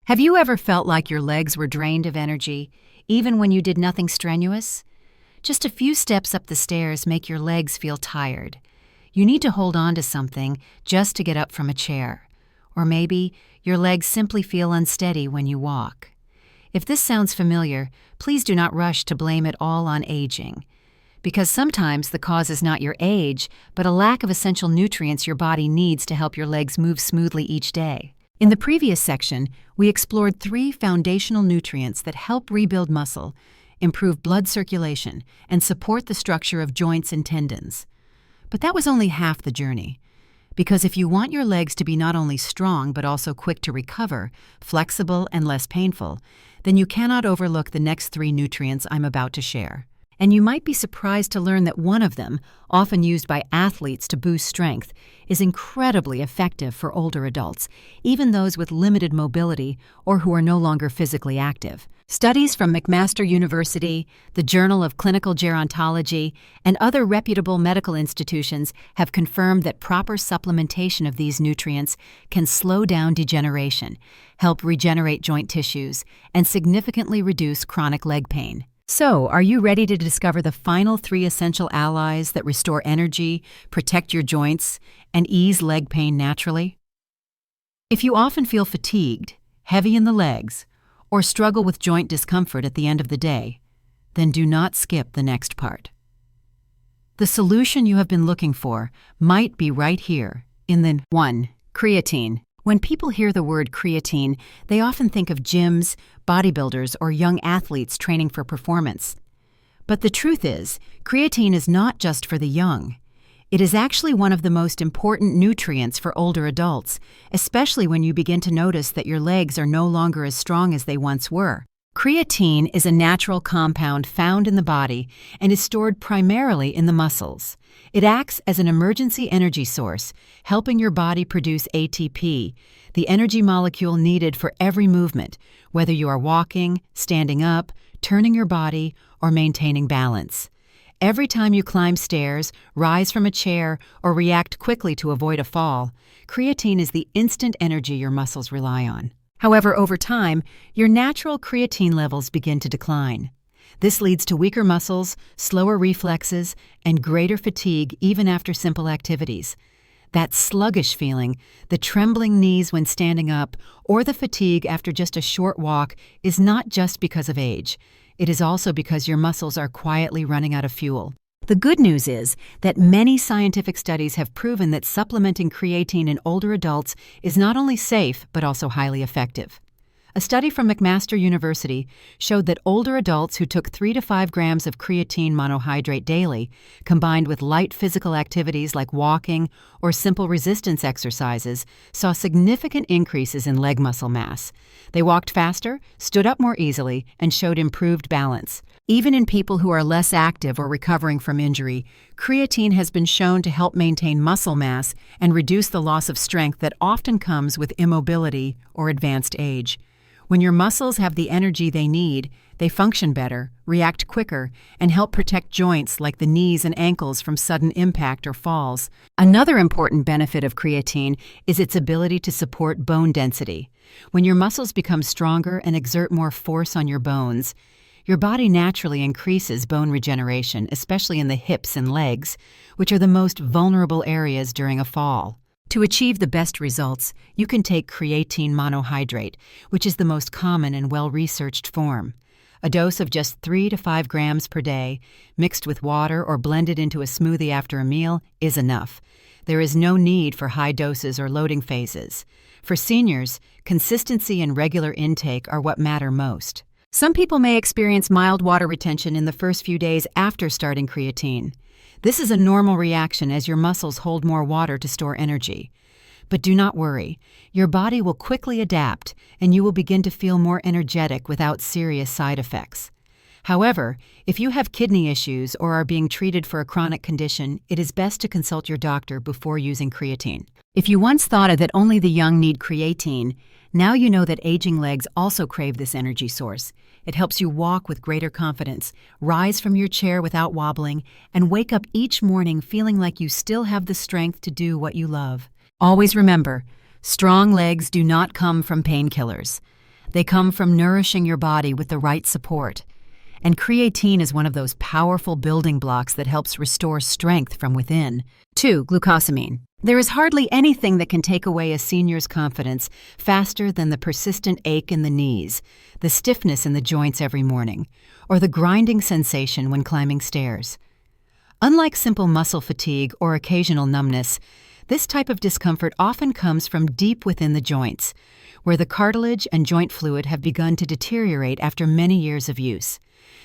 Have you ever felt like your legs were drained of energy, even when you did nothing strenuous? Just a few steps up the stairs make your legs feel tired. You need to hold on to something just to get up from a chair. Or maybe your legs simply feel unsteady when you walk. If this sounds familiar, please do not rush to blame it all on aging. Because sometimes the cause is not your age, but a lack of essential nutrients your body needs to help your legs move smoothly each day. In the previous section, we explored 3 foundational nutrients that help rebuild muscle, improve blood circulation, and support the structure of joints and tendons. But that was only half the journey. Because if you want your legs to be not only strong but also quick to recover, flexible, and less painful, then you cannot overlook the next 3 nutrients I'm about to share. And you might be surprised to learn that one of them, often used by athletes to boost strength, is incredibly effective for older adults, even those with limited mobility or who are no longer physically active. Studies from McMaster University, the Journal of Clinical Gerontology, and other reputable medical institutions have confirmed that proper supplementation of these nutrients can slow down degeneration, help regenerate joint tissues, and significantly reduce chronic leg pain. So, are you ready to discover the final 3 essential allies that restore energy, protect your joints, and ease leg pain naturally? If you often feel fatigued, heavy in the legs, or struggle with joint discomfort at the end of the day, then do not skip the next part. The solution you have been looking for might be right here in the 1. Creatine. When people hear the word creatine, they often think of gyms, bodybuilders, or young athletes training for performance. But the truth is, creatine is not just for the young. It is actually one of the most important nutrients for older adults, especially when you begin to notice that your legs are no longer as strong as they once were. Creatine is a natural compound found in the body and is stored primarily in the muscles. It acts as an emergency energy source, helping your body produce ATP, the energy molecule needed for every movement, whether you are walking, standing up, turning your body, or maintaining balance. Every time you climb stairs, rise from a chair, or react quickly to avoid a fall, creatine is the instant energy your muscles rely on. However, over time, your natural creatine levels begin to decline. This leads to weaker muscles, slower reflexes, and greater fatigue even after simple activities. That sluggish feeling, the trembling knees when standing up, or the fatigue after just a short walk is not just because of age. It is also because your muscles are quietly running out of fuel. The good news is that many scientific studies have proven that supplementing creatine in older adults is not only safe but also highly effective. A study from McMaster University showed that older adults who took 3 to 5 grams of creatine monohydrate daily, combined with light physical activities like walking or simple resistance exercises, saw significant increases in leg muscle mass. They walked faster, stood up more easily, and showed improved balance. Even in people who are less active or recovering from injury, creatine has been shown to help maintain muscle mass and reduce the loss of strength that often comes with immobility or advanced age. When your muscles have the energy they need, they function better, react quicker, and help protect joints like the knees and ankles from sudden impact or falls. Another important benefit of creatine is its ability to support bone density. When your muscles become stronger and exert more force on your bones, your body naturally increases bone regeneration, especially in the hips and legs, which are the most vulnerable areas during a fall. To achieve the best results, you can take creatine monohydrate, which is the most common and well-researched form. A dose of just 3 to 5 grams per day, mixed with water or blended into a smoothie after a meal, is enough. There is no need for high doses or loading phases. For seniors, consistency and regular intake are what matter most. Some people may experience mild water retention in the first few days after starting creatine. This is a normal reaction as your muscles hold more water to store energy. But do not worry, your body will quickly adapt and you will begin to feel more energetic without serious side effects. However, if you have kidney issues or are being treated for a chronic condition, it is best to consult your doctor before using creatine. If you once thought that only the young need creatine, now you know that aging legs also crave this energy source. It helps you walk with greater confidence, rise from your chair without wobbling, and wake up each morning feeling like you still have the strength to do what you love. Always remember, strong legs do not come from painkillers. They come from nourishing your body with the right support. And creatine is one of those powerful building blocks that helps restore strength from within. 2. Glucosamine. There is hardly anything that can take away a senior's confidence faster than the persistent ache in the knees, the stiffness in the joints every morning, or the grinding sensation when climbing stairs. Unlike simple muscle fatigue or occasional numbness, this type of discomfort often comes from deep within the joints, where the cartilage and joint fluid have begun to deteriorate after many years of use.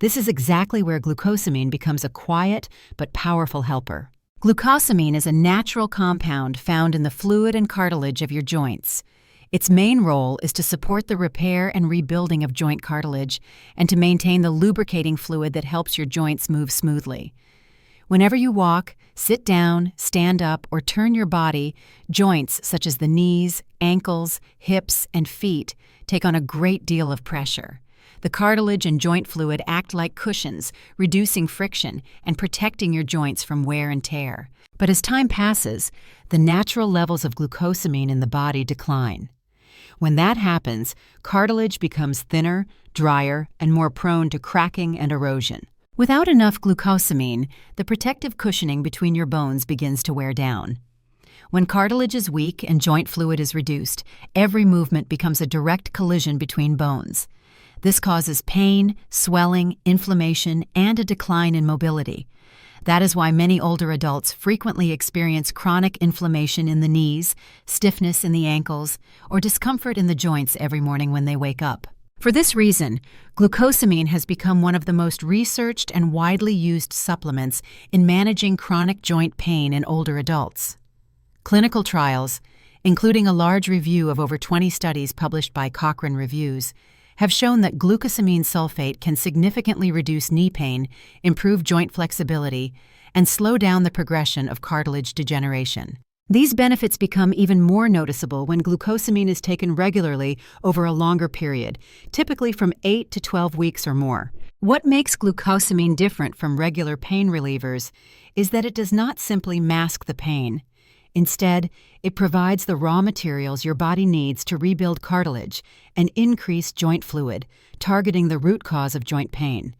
This is exactly where glucosamine becomes a quiet but powerful helper. Glucosamine is a natural compound found in the fluid and cartilage of your joints. Its main role is to support the repair and rebuilding of joint cartilage and to maintain the lubricating fluid that helps your joints move smoothly. Whenever you walk, sit down, stand up, or turn your body, joints such as the knees, ankles, hips, and feet take on a great deal of pressure. The cartilage and joint fluid act like cushions, reducing friction and protecting your joints from wear and tear. But as time passes, the natural levels of glucosamine in the body decline. When that happens, cartilage becomes thinner, drier, and more prone to cracking and erosion. Without enough glucosamine, the protective cushioning between your bones begins to wear down. When cartilage is weak and joint fluid is reduced, every movement becomes a direct collision between bones. This causes pain, swelling, inflammation, and a decline in mobility. That is why many older adults frequently experience chronic inflammation in the knees, stiffness in the ankles, or discomfort in the joints every morning when they wake up. For this reason, glucosamine has become one of the most researched and widely used supplements in managing chronic joint pain in older adults. Clinical trials, including a large review of over 20 studies published by Cochrane Reviews, have shown that glucosamine sulfate can significantly reduce knee pain, improve joint flexibility, and slow down the progression of cartilage degeneration. These benefits become even more noticeable when glucosamine is taken regularly over a longer period, typically from 8 to 12 weeks or more. What makes glucosamine different from regular pain relievers is that it does not simply mask the pain. Instead, it provides the raw materials your body needs to rebuild cartilage and increase joint fluid, targeting the root cause of joint pain.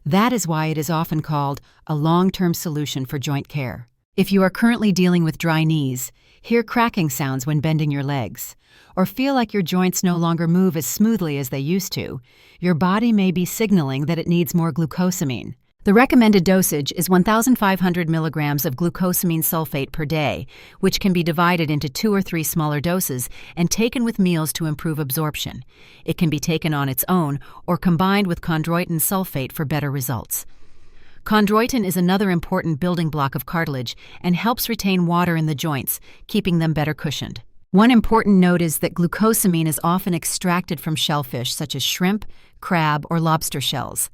That is why it is often called a long-term solution for joint care. If you are currently dealing with dry knees, hear cracking sounds when bending your legs, or feel like your joints no longer move as smoothly as they used to, your body may be signaling that it needs more glucosamine. The recommended dosage is 1,500 milligrams of glucosamine sulfate per day, which can be divided into 2 or 3 smaller doses and taken with meals to improve absorption. It can be taken on its own or combined with chondroitin sulfate for better results. Chondroitin is another important building block of cartilage and helps retain water in the joints, keeping them better cushioned. One important note is that glucosamine is often extracted from shellfish such as shrimp, crab, or lobster shells.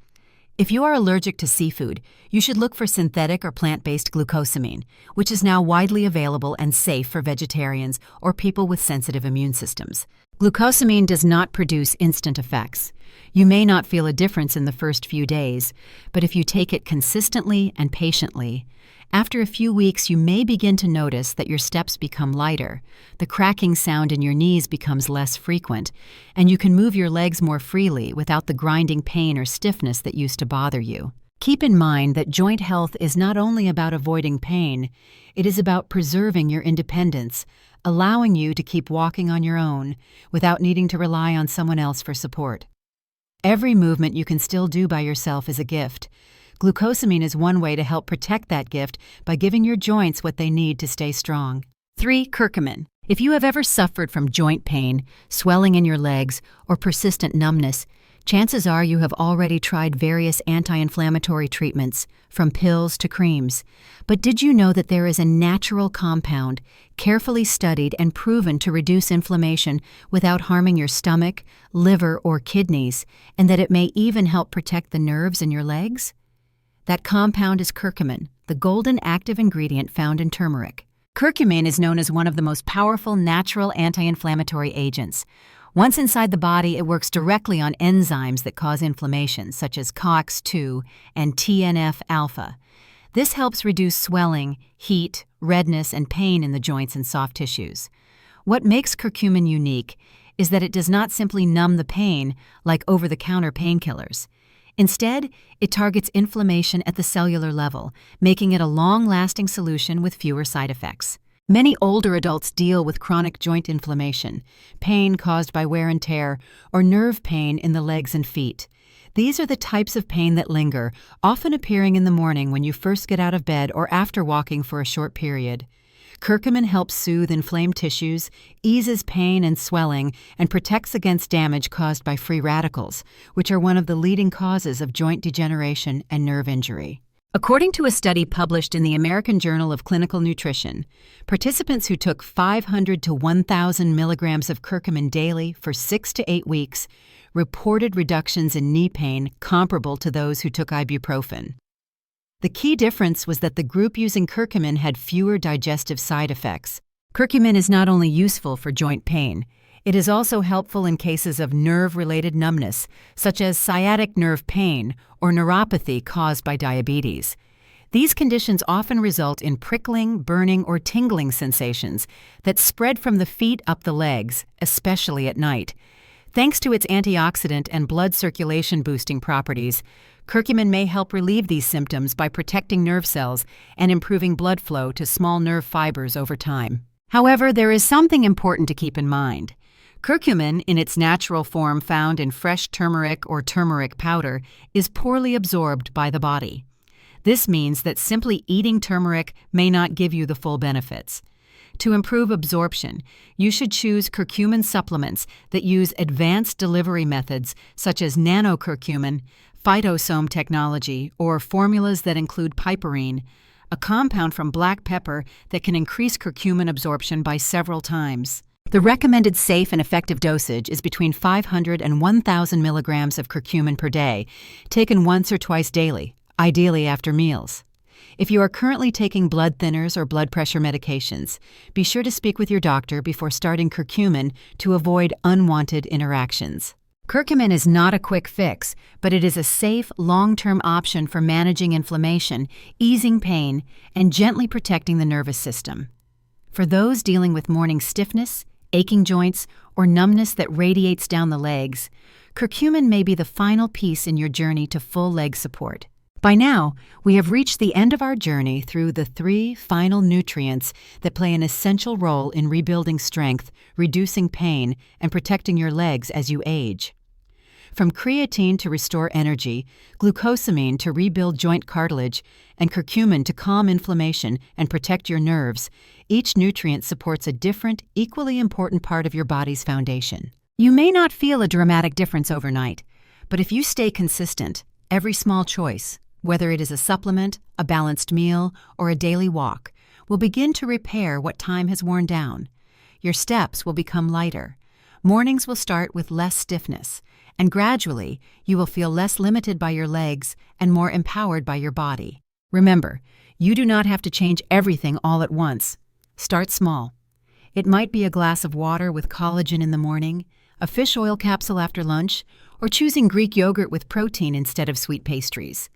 If you are allergic to seafood, you should look for synthetic or plant-based glucosamine, which is now widely available and safe for vegetarians or people with sensitive immune systems. Glucosamine does not produce instant effects. You may not feel a difference in the first few days, but if you take it consistently and patiently, after a few weeks you may begin to notice that your steps become lighter, the cracking sound in your knees becomes less frequent, and you can move your legs more freely without the grinding pain or stiffness that used to bother you. Keep in mind that joint health is not only about avoiding pain, it is about preserving your independence, allowing you to keep walking on your own without needing to rely on someone else for support. Every movement you can still do by yourself is a gift. Glucosamine is one way to help protect that gift by giving your joints what they need to stay strong. 3. Curcumin. If you have ever suffered from joint pain, swelling in your legs, or persistent numbness, chances are you have already tried various anti-inflammatory treatments, from pills to creams. But did you know that there is a natural compound, carefully studied and proven to reduce inflammation without harming your stomach, liver, or kidneys, and that it may even help protect the nerves in your legs? That compound is curcumin, the golden active ingredient found in turmeric. Curcumin is known as one of the most powerful natural anti-inflammatory agents. Once inside the body, it works directly on enzymes that cause inflammation, such as COX-2 and TNF-alpha. This helps reduce swelling, heat, redness, and pain in the joints and soft tissues. What makes curcumin unique is that it does not simply numb the pain like over-the-counter painkillers. Instead, it targets inflammation at the cellular level, making it a long-lasting solution with fewer side effects. Many older adults deal with chronic joint inflammation, pain caused by wear and tear, or nerve pain in the legs and feet. These are the types of pain that linger, often appearing in the morning when you first get out of bed or after walking for a short period. Curcumin helps soothe inflamed tissues, eases pain and swelling, and protects against damage caused by free radicals, which are one of the leading causes of joint degeneration and nerve injury. According to a study published in the American Journal of Clinical Nutrition, participants who took 500 to 1,000 milligrams of curcumin daily for 6 to 8 weeks reported reductions in knee pain comparable to those who took ibuprofen. The key difference was that the group using curcumin had fewer digestive side effects. Curcumin is not only useful for joint pain, it is also helpful in cases of nerve-related numbness, such as sciatic nerve pain or neuropathy caused by diabetes. These conditions often result in prickling, burning, or tingling sensations that spread from the feet up the legs, especially at night. Thanks to its antioxidant and blood circulation boosting properties, curcumin may help relieve these symptoms by protecting nerve cells and improving blood flow to small nerve fibers over time. However, there is something important to keep in mind. Curcumin, in its natural form found in fresh turmeric or turmeric powder, is poorly absorbed by the body. This means that simply eating turmeric may not give you the full benefits. To improve absorption, you should choose curcumin supplements that use advanced delivery methods such as nanocurcumin, phytosome technology, or formulas that include piperine, a compound from black pepper that can increase curcumin absorption by several times. The recommended safe and effective dosage is between 500 and 1,000 milligrams of curcumin per day, taken once or twice daily, ideally after meals. If you are currently taking blood thinners or blood pressure medications, be sure to speak with your doctor before starting curcumin to avoid unwanted interactions. Curcumin is not a quick fix, but it is a safe, long-term option for managing inflammation, easing pain, and gently protecting the nervous system. For those dealing with morning stiffness, aching joints, or numbness that radiates down the legs, curcumin may be the final piece in your journey to full leg support. By now, we have reached the end of our journey through the 3 final nutrients that play an essential role in rebuilding strength, reducing pain, and protecting your legs as you age. From creatine to restore energy, glucosamine to rebuild joint cartilage, and curcumin to calm inflammation and protect your nerves, each nutrient supports a different, equally important part of your body's foundation. You may not feel a dramatic difference overnight, but if you stay consistent, every small choice, whether it is a supplement, a balanced meal, or a daily walk, will begin to repair what time has worn down. Your steps will become lighter. Mornings will start with less stiffness, and gradually you will feel less limited by your legs and more empowered by your body. Remember, you do not have to change everything all at once. Start small. It might be a glass of water with collagen in the morning, a fish oil capsule after lunch, or choosing Greek yogurt with protein instead of sweet pastries.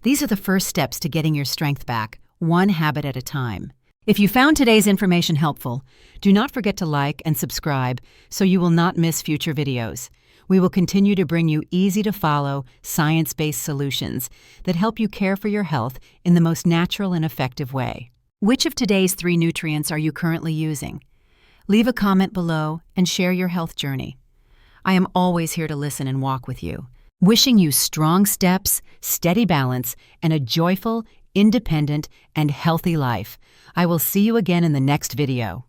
These are the first steps to getting your strength back, one habit at a time. If you found today's information helpful, do not forget to like and subscribe so you will not miss future videos. We will continue to bring you easy-to-follow, science-based solutions that help you care for your health in the most natural and effective way. Which of today's 3 nutrients are you currently using? Leave a comment below and share your health journey. I am always here to listen and walk with you. Wishing you strong steps, steady balance, and a joyful, independent, and healthy life. I will see you again in the next video.